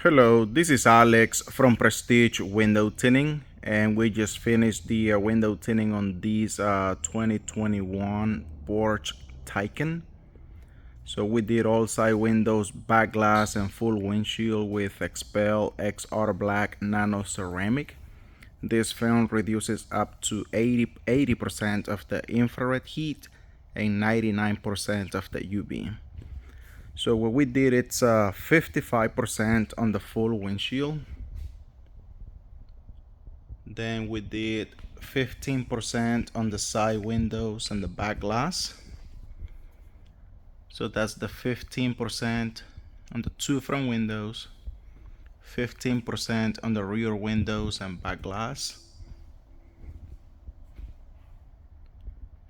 Hello, this is Alex from Prestige Window Tinting, and we just finished the window tinting on these 2021 Porsche Taycan. So we did all side windows, back glass, and full windshield with XPEL XR Black Nano Ceramic. This film reduces up to 80% of the infrared heat and 99% of the UV. So what we did, it's 55% on the full windshield. Then we did 15% on the side windows and the back glass. So that's the 15% on the two front windows, 15% on the rear windows and back glass.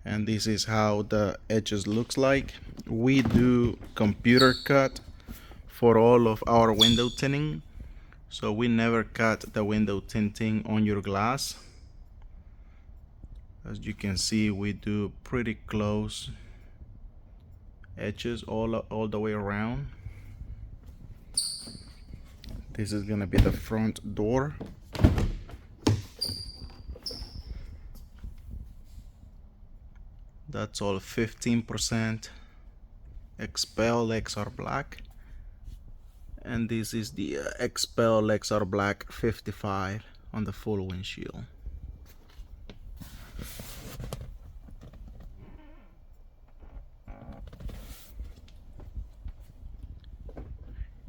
And this is how the edges looks like. We do computer cut for all of our window tinting, so we never cut the window tinting on your glass. As you can see, we do pretty close edges all the way around. This is gonna be the front door. That's all 15% XPEL XR Black, and this is the XPEL XR Black 55 on the full windshield.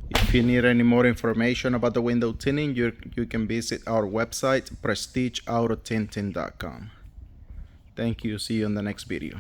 If you need any more information about the window tinting, you can visit our website, prestigeautotinting.com. Thank you. See you in the next video.